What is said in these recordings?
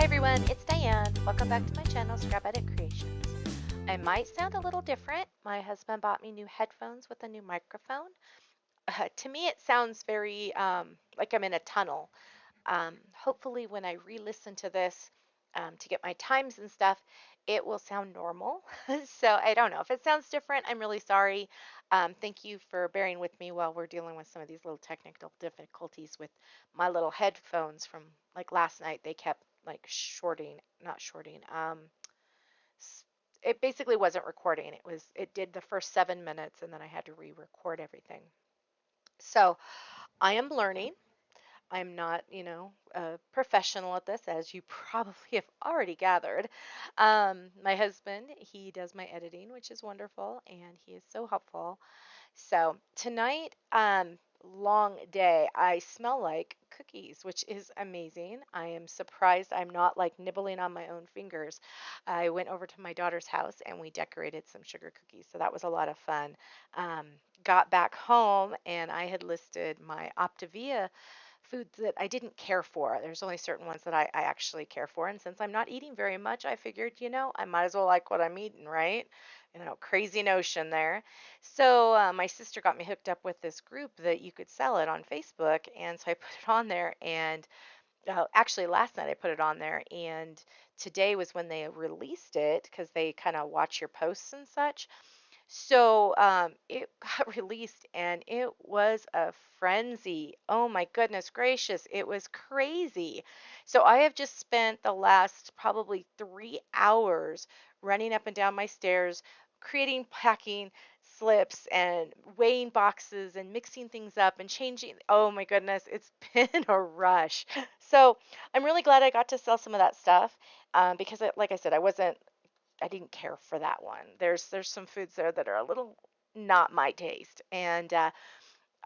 Hi everyone, it's Diane. Welcome back to my channel, Scrap Edit Creations. I might sound a little different. My husband bought me new headphones with a new microphone. To me, it sounds very like I'm in a tunnel. Hopefully, when I re-listen to this to get my times and stuff, it will sound normal. So I don't know. If it sounds different, I'm really sorry. Thank you for bearing with me while we're dealing with some of these little technical difficulties with my little headphones from like last night. They kept like not shorting. It basically wasn't recording. It did the first 7 minutes and then I had to re-record everything. So I am learning. I'm not, a professional at this, as you probably have already gathered. My husband, he does my editing, which is wonderful, and he is so helpful. So tonight, long day. I smell like cookies, which is amazing. I am surprised I'm not like nibbling on my own fingers. I went over to my daughter's house and we decorated some sugar cookies, so that was a lot of fun. Um, got back home and I had listed my Optavia foods that I didn't care for. There's only certain ones that I actually care for. And since I'm not eating very much, I figured, I might as well like what I'm eating, right? Crazy notion there. So my sister got me hooked up with this group that you could sell it on Facebook. And so I put it on there. And actually, last night I put it on there. And today was when they released it because they kind of watch your posts and such. So it got released and it was a frenzy. Oh my goodness gracious, it was crazy. So I have just spent the last probably 3 hours running up and down my stairs, creating packing slips and weighing boxes and mixing things up and changing. Oh my goodness, it's been a rush. So I'm really glad I got to sell some of that stuff because, like I said, I didn't care for that one. There's some foods there that are a little not my taste, and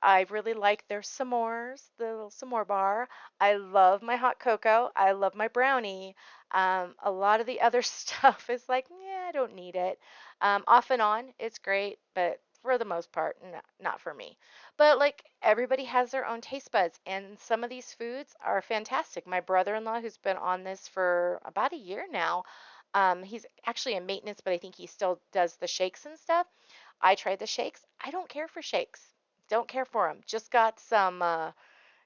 I really like their s'mores, the little s'more bar. I love my hot cocoa. I love my brownie. A lot of the other stuff is like, yeah, I don't need it. Off and on, it's great, but for the most part, not for me. But like everybody has their own taste buds, and some of these foods are fantastic. My brother-in-law, who's been on this for about a year now, he's actually in maintenance, but I think he still does the shakes and stuff. I tried the shakes. I don't care for shakes. Don't care for them. Just got some, it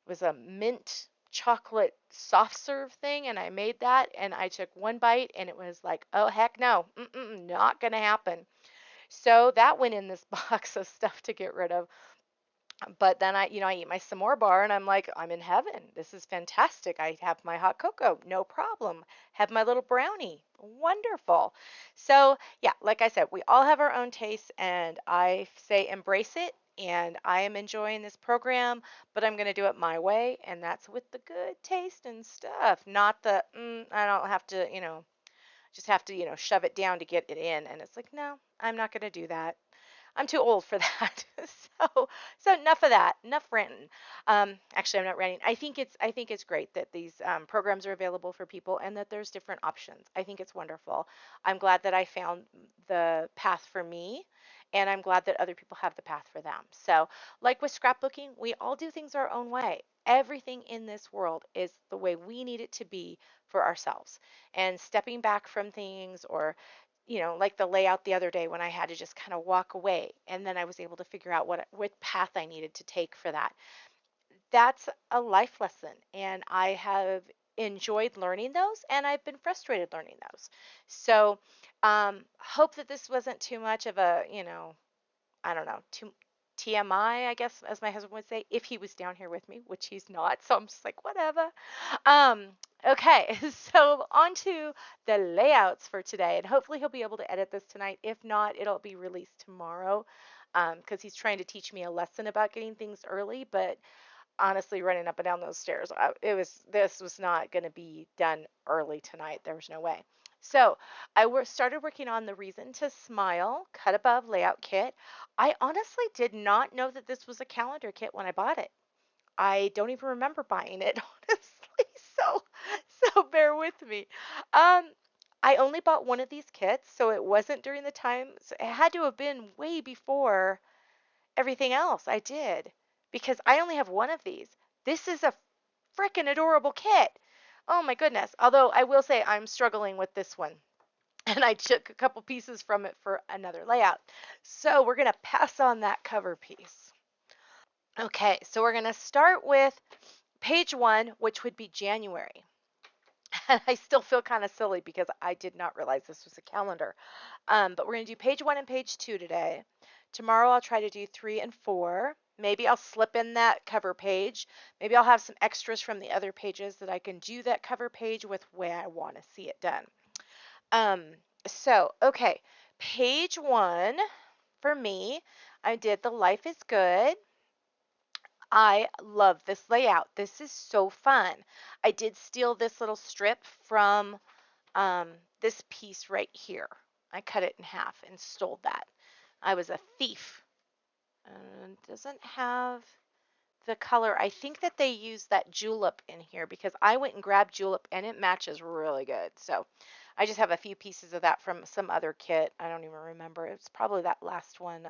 was a mint chocolate soft serve thing, and I made that, and I took one bite, and it was like, oh, heck no. Not going to happen. So that went in this box of stuff to get rid of. But then I eat my s'more bar and I'm like, I'm in heaven. This is fantastic. I have my hot cocoa, no problem. Have my little brownie, wonderful. So, yeah, like I said, we all have our own tastes, and I say embrace it. And I am enjoying this program, but I'm going to do it my way, and that's with the good taste and stuff, not the, I don't have to, just have to, shove it down to get it in. And it's like, no, I'm not going to do that. I'm too old for that. So enough of that. Enough ranting. Actually, I'm not ranting. I think it's great that these programs are available for people and that there's different options. I think it's wonderful. I'm glad that I found the path for me, and I'm glad that other people have the path for them. So, like with scrapbooking, we all do things our own way. Everything in this world is the way we need it to be for ourselves. And stepping back from things, or like the layout the other day when I had to just kind of walk away, and then I was able to figure out what path I needed to take for that. That's a life lesson, and I have enjoyed learning those, and I've been frustrated learning those. So, hope that this wasn't too much of a, I don't know, too TMI, I guess, as my husband would say, if he was down here with me, which he's not. So I'm just like, whatever. Um, okay, so on to the layouts for today, and hopefully he'll be able to edit this tonight. If not, it'll be released tomorrow, because he's trying to teach me a lesson about getting things early. But honestly, running up and down those stairs, this was not going to be done early tonight. There was no way. So started working on the Reason to Smile Cut Above Layout Kit. I honestly did not know that this was a calendar kit when I bought it. I don't even remember buying it, honestly. So bear with me. Um, I only bought one of these kits, so it wasn't during the time. So it had to have been way before everything else I did, because I only have one of these. This is a freaking adorable kit. Oh my goodness. Although I will say I'm struggling with this one. And I took a couple pieces from it for another layout. So we're going to pass on that cover piece. Okay, so we're going to start with page 1, which would be January. And I still feel kind of silly because I did not realize this was a calendar. But we're going to do page 1 and page 2 today. Tomorrow I'll try to do 3 and 4. Maybe I'll slip in that cover page. Maybe I'll have some extras from the other pages that I can do that cover page with where I want to see it done. Um, okay, page 1 for me, I did the Life is Good. I love this layout. This is so fun. I did steal this little strip from this piece right here. I cut it in half and stole that. I was a thief. Doesn't have the color. I think that they used that Julip in here because I went and grabbed Julip and it matches really good. So I just have a few pieces of that from some other kit. I don't even remember. It's probably that last one.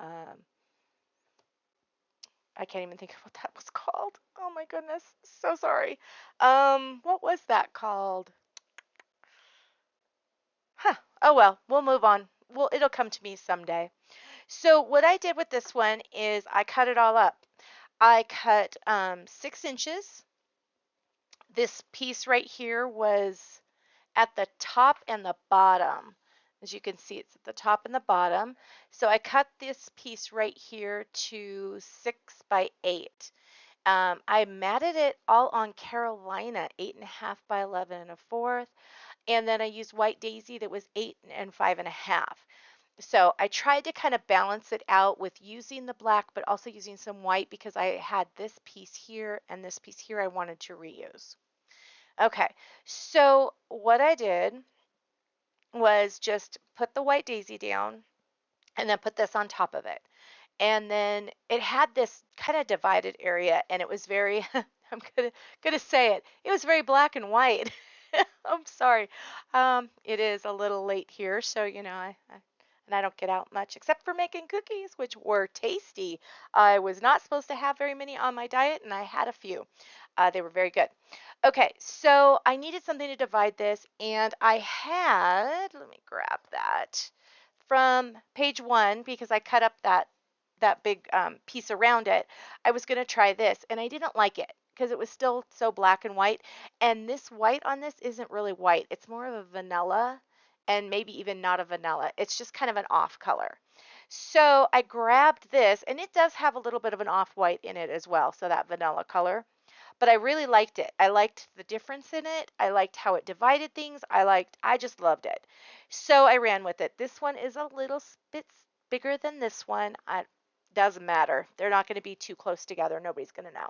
I can't even think of what that was called. Oh my goodness. So sorry. What was that called? Huh. Oh well, we'll move on. Well, it'll come to me someday. So what I did with this one is I cut it all up. I cut 6 inches. This piece right here was at the top and the bottom. As you can see, it's at the top and the bottom. So I cut this piece right here to 6 by 8. I matted it all on Carolina, 8.5 by 11 1/4. And then I used white daisy that was 8 and 5.5. So I tried to kind of balance it out with using the black, but also using some white because I had this piece here and this piece here I wanted to reuse. Okay, so what I did was just put the white daisy down and then put this on top of it. And then it had this kind of divided area and it was very, I'm gonna say it, it was very black and white. I'm sorry. It is a little late here, so and I don't get out much except for making cookies, which were tasty. I was not supposed to have very many on my diet, and I had a few. They were very good. Okay, so I needed something to divide this, and I had, let me grab that from page 1 because I cut up that big piece around it. I was going to try this, and I didn't like it because it was still so black and white. And this white on this isn't really white. It's more of a vanilla and maybe even not a vanilla. It's just kind of an off color. So I grabbed this, and it does have a little bit of an off-white in it as well, so that vanilla color. But I really liked it. I liked the difference in it. I liked how it divided things. I just loved it. So I ran with it. This one is a little bit bigger than this one. It doesn't matter. They're not going to be too close together. Nobody's going to know.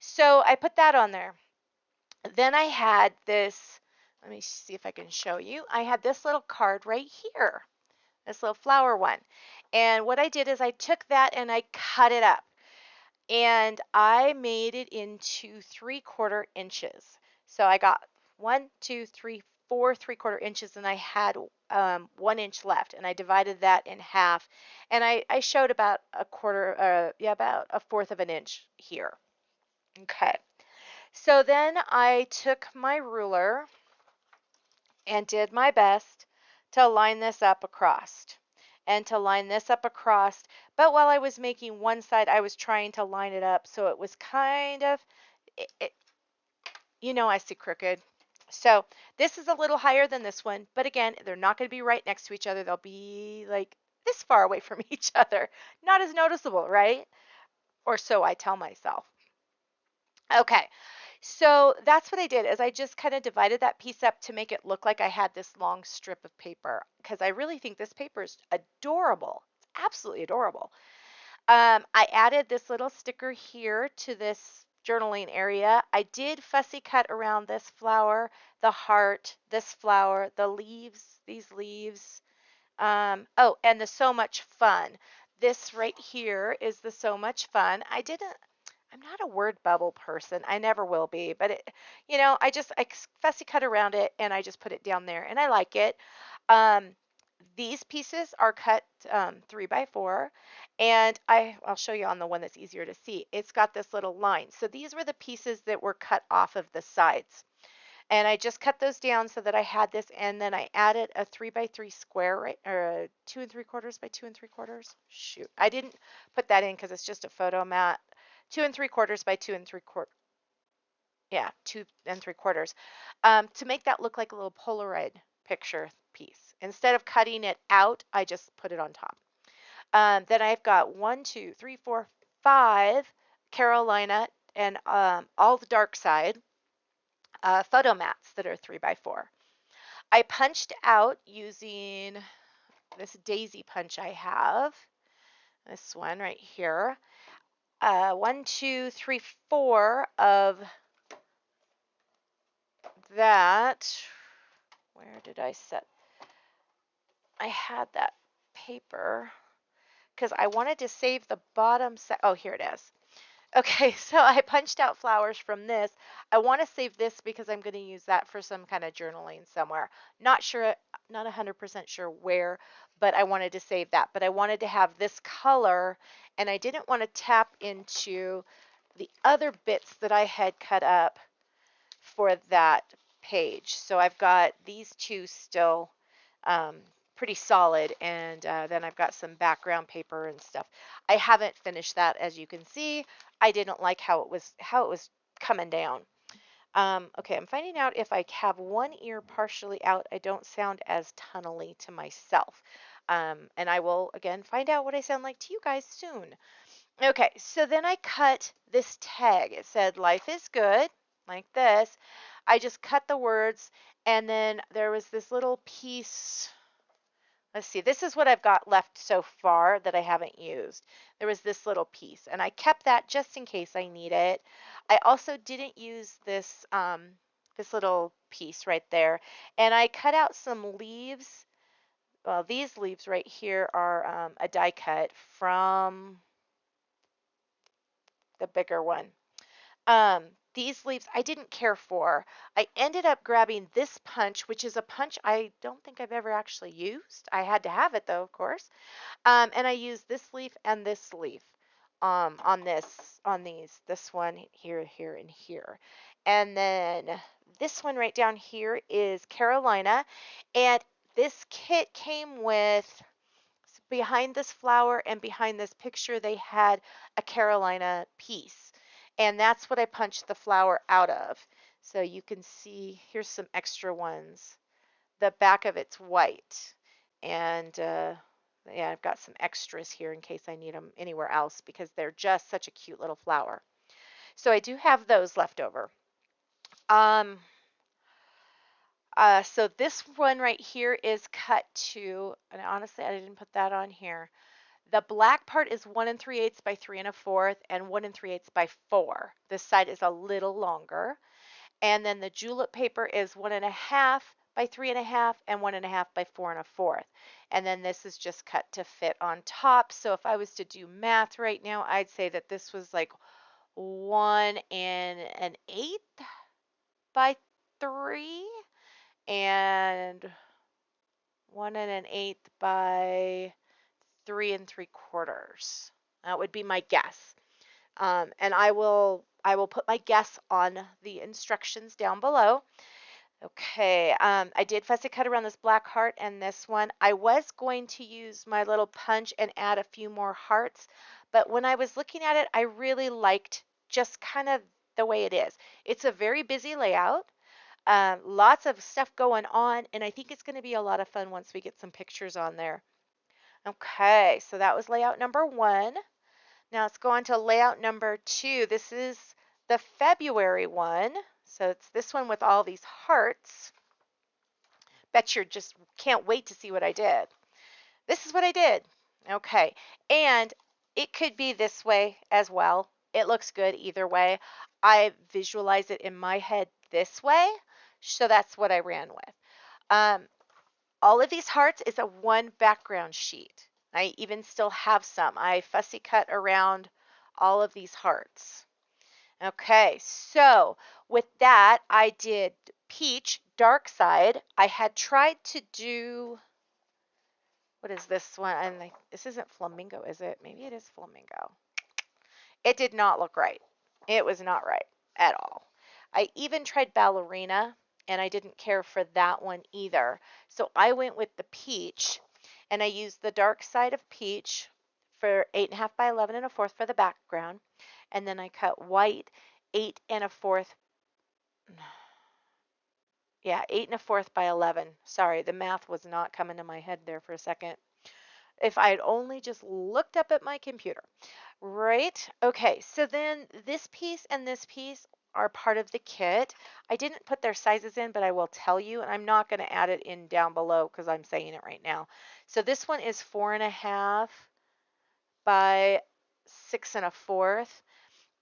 So I put that on there. Then I had this, let me see if I can show you. I had this little card right here, this little flower one. And what I did is I took that and I cut it up. And I made it into 3/4 inches. So I got 1, 2, 3, 4 3/4 inches, and I had 1 inch left, and I divided that in half, and I showed about a quarter, about a fourth of an inch here. Okay, so then I took my ruler and did my best to line this up across and to line this up across. But while I was making one side, I was trying to line it up so it was kind of, I see crooked. So this is a little higher than this one, but again, they're not going to be right next to each other. They'll be like this far away from each other. Not as noticeable, right? Or so I tell myself. Okay, so that's what I did is I just kind of divided that piece up to make it look like I had this long strip of paper because I really think this paper is adorable. It's absolutely adorable. I added this little sticker here to this journaling area. I did fussy cut around this flower, the heart, this flower, the leaves, these leaves. Oh, and the so much fun. This right here is the so much fun. I'm not a word bubble person. I never will be, but I fussy cut around it and I just put it down there and I like it. These pieces are cut 3 by 4 and I'll show you on the one that's easier to see. It's got this little line. So these were the pieces that were cut off of the sides. And I just cut those down so that I had this, and then I added a 3x3 square, right, or a 2 3/4 by 2 3/4. Shoot, I didn't put that in because it's just a photo mat. 2 3/4 by 2 3/4. Yeah, 2 3/4. To make that look like a little Polaroid picture piece. Instead of cutting it out, I just put it on top. Then I've got 1 2 3 4 5 Carolina and all the dark side photo mats that are 3x4. I punched out using this daisy punch I have. This one right here. 1 2 3 4 of that. Where did I set? I had that paper because I wanted to save the bottom set. Oh, here it is. Okay, so I punched out flowers from this. I want to save this because I'm going to use that for some kind of journaling somewhere. Not sure, not 100% sure where, but I wanted to save that. But I wanted to have this color, and I didn't want to tap into the other bits that I had cut up for that page. So I've got these two still um, pretty solid, and then I've got some background paper and stuff. I haven't finished that, as you can see. I didn't like how it was coming down. Okay, I'm finding out if I have one ear partially out, I don't sound as tunnely to myself. And I will, again, find out what I sound like to you guys soon. Okay, so then I cut this tag. It said, "Life is good," like this. I just cut the words, and then there was this little piece. Let's see, this is what I've got left so far that I haven't used. There was this little piece, and I kept that just in case I need it. I also didn't use this little piece right there, and I cut out some leaves. Well, these leaves right here are a die cut from the bigger one. These leaves I didn't care for. I ended up grabbing this punch, which is a punch I don't think I've ever actually used. I had to have it though, of course. And I used this leaf and this leaf on this one here, here, and here. And then this one right down here is Carolina. And this kit came with, behind this flower and behind this picture, they had a Carolina piece. And that's what I punched the flower out of. So you can see, here's some extra ones. The back of it's white. And yeah, I've got some extras here in case I need them anywhere else because they're just such a cute little flower. So I do have those left over. Um, so this one right here is cut to, and honestly, I didn't put that on here. The black part is 1 3/8 by 3 1/4 and 1 3/8 by 4. This side is a little longer. And then the julep paper is 1 1/2 by 3 1/2 and 1 1/2 by 4 1/4. And then this is just cut to fit on top. So if I was to do math right now, I'd say that this was like 1 1/8 by 3 and 1 1/8 by 3 3/4. That would be my guess. And I will put my guess on the instructions down below. Okay, I did fussy cut around this black heart and this one. I was going to use my little punch and add a few more hearts, but when I was looking at it, I really liked just kind of the way it is. It's a very busy layout, lots of stuff going on, and I think it's going to be a lot of fun once we get some pictures on there. Okay, so that was layout number 1. Now let's go on to layout number 2. This is the February one. So it's this one with all these hearts. Bet you just can't wait to see what I did. This is what I did. Okay, and it could be this way as well. It looks good either way. I visualize it in my head this way, so that's what I ran with. All of these hearts is a one background sheet. I even still have some. I fussy cut around all of these hearts. Okay, so with that, I did peach, dark side. I had tried to do, what is this one? And this isn't flamingo, is it? Maybe it is flamingo. It did not look right. It was not right at all. I even tried ballerina, and I didn't care for that one either. So I went with the peach, and I used the dark side of peach for 8.5 by 11 1/4 for the background, and then I cut white 8 1/4. Yeah, 8 1/4 by 11. Sorry, the math was not coming to my head there for a second. If I had only just looked up at my computer. Right? Okay, so then this piece and this piece are part of the kit. I didn't put their sizes in, but I will tell you, and I'm not going to add it in down below because I'm saying it right now. So this one is 4.5 by 6 1/4.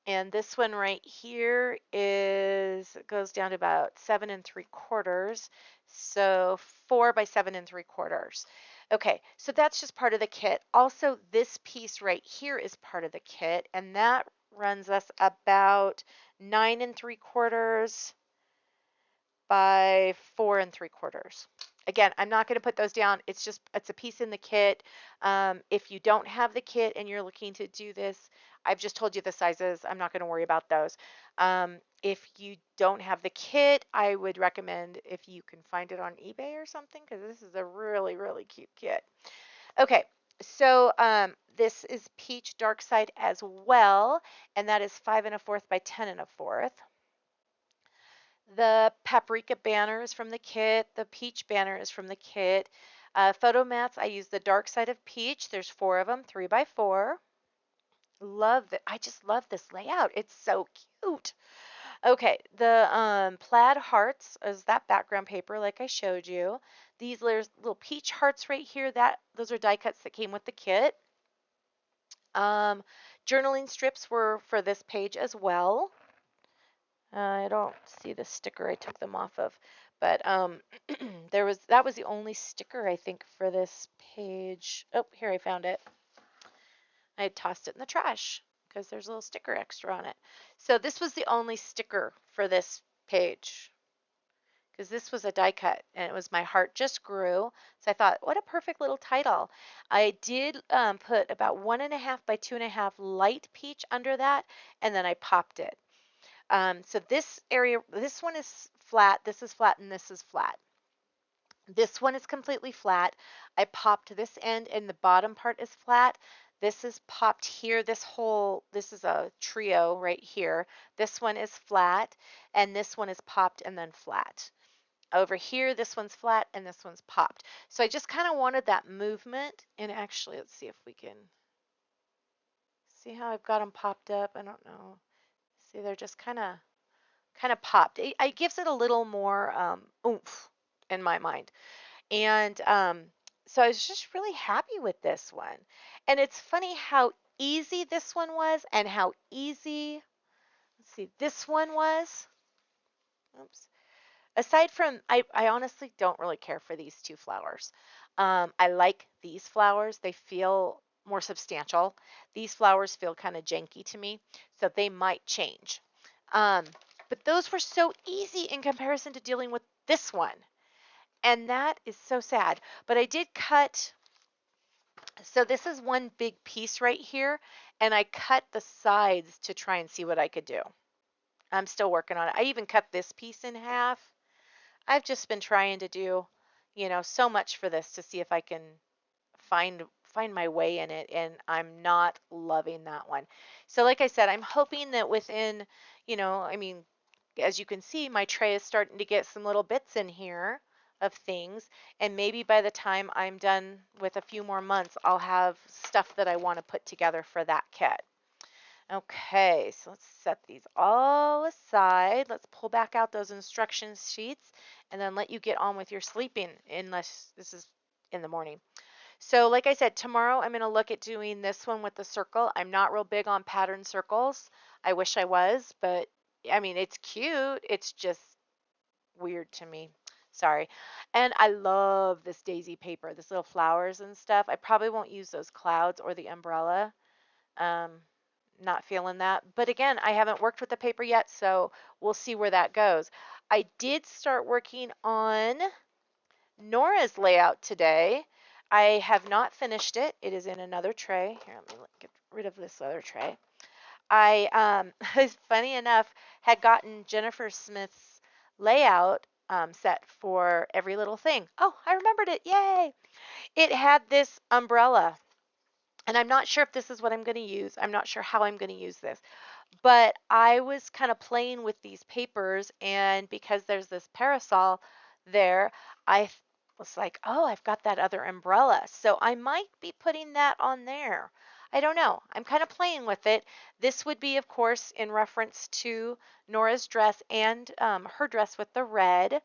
And this one right here goes down to about 7 3/4. So 4 by 7 3/4. Okay, so that's just part of the kit. Also, this piece right here is part of the kit, and that runs us about 9 3/4 by 4 3/4. Again, I'm not going to put those down. It's a piece in the kit. If you don't have the kit and you're looking to do this, I've just told you the sizes. I'm not going to worry about those. If you don't have the kit, I would recommend if you can find it on eBay or something, because this is a really, really cute kit. Okay, so this is peach dark side as well, and that is 5 1/4 by 10 1/4. The paprika banner is from the kit. The peach banner is from the kit. Photo mats, I use the dark side of peach. There's 4 of them, 3 by 4. Love it. I just love this layout. It's so cute. Okay, the plaid hearts is that background paper like I showed you. These little peach hearts right here, those are die cuts that came with the kit. Journaling strips were for this page as well. I don't see the sticker I took them off of, but that was the only sticker I think for this page. Oh, here I found it. I had tossed it in the trash because there's a little sticker extra on it. So this was the only sticker for this page because this was a die cut and it was My Heart Just Grew. So I thought, what a perfect little title. I did put about 1.5 by 2.5 light peach under that, and then I popped it. So this area, this one is flat, this is flat, and this is flat. This one is completely flat. I popped this end and the bottom part is flat. This is popped here. This is a trio right here. This one is flat, and this one is popped and then flat. Over here, this one's flat and this one's popped. So I just kind of wanted that movement. And actually, let's see if we can see how I've got them popped up. I don't know. See, they're just kind of popped. It gives it a little more oomph in my mind. And so I was just really happy with this one. And it's funny how easy this one was and how easy, let's see, this one was. Oops. Aside from, I honestly don't really care for these two flowers. I like these flowers. They feel more substantial. These flowers feel kind of janky to me, so they might change. But those were so easy in comparison to dealing with this one. And that is so sad. But I did cut, so this is one big piece right here, and I cut the sides to try and see what I could do. I'm still working on it. I even cut this piece in half. I've just been trying to do, so much for this to see if I can find my way in it, and I'm not loving that one. So like I said, I'm hoping that within, I mean, as you can see, my tray is starting to get some little bits in here of things, and maybe by the time I'm done with a few more months, I'll have stuff that I want to put together for that kit. Okay, so let's set these all aside. Let's pull back out those instruction sheets and then let you get on with your sleeping, unless this is in the morning. So like I said, tomorrow I'm going to look at doing this one with the circle. I'm not real big on pattern circles. I wish I was, but I mean, it's cute. It's just weird to me. Sorry. And I love this daisy paper, this little flowers and stuff. I probably won't use those clouds or the umbrella. Not feeling that. But again, I haven't worked with the paper yet, so we'll see where that goes. I did start working on Nora's layout today. I have not finished it. It is in another tray. Here, let me get rid of this other tray. I, funny enough, had gotten Jennifer Smith's layout set for every little thing. Oh, I remembered it. Yay! It had this umbrella, and I'm not sure if this is what I'm going to use. I'm not sure how I'm going to use this, but I was kind of playing with these papers, and because there's this parasol there, I was like, oh, I've got that other umbrella. So I might be putting that on there. I don't know. I'm kind of playing with it. This would be, of course, in reference to Nora's dress and her dress with the red.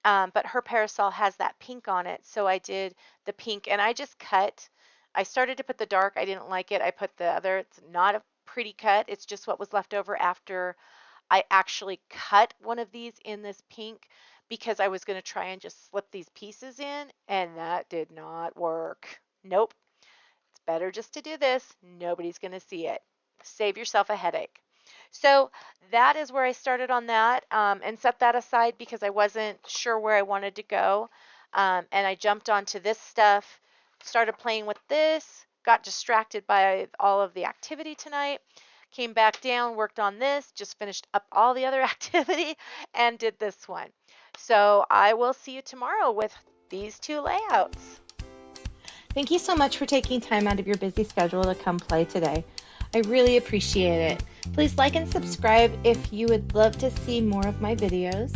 But her parasol has that pink on it. So I did the pink and I just cut. I started to put the dark. I didn't like it. I put the other. It's not a pretty cut. It's just what was left over after I actually cut one of these in this pink because I was going to try and just slip these pieces in, and that did not work. Nope. It's better just to do this. Nobody's going to see it. Save yourself a headache. So that is where I started on that, and set that aside because I wasn't sure where I wanted to go. And I jumped onto this stuff, started playing with this, got distracted by all of the activity tonight, came back down, worked on this, just finished up all the other activity, and did this one. So I will see you tomorrow with these two layouts. Thank you so much for taking time out of your busy schedule to come play today. I really appreciate it. Please like and subscribe if you would love to see more of my videos.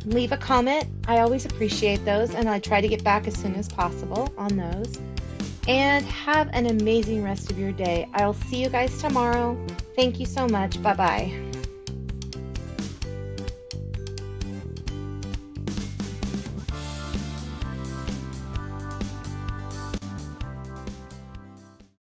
Leave a comment. I always appreciate those, and I try to get back as soon as possible on those. And have an amazing rest of your day. I'll see you guys tomorrow. Thank you so much. Bye-bye.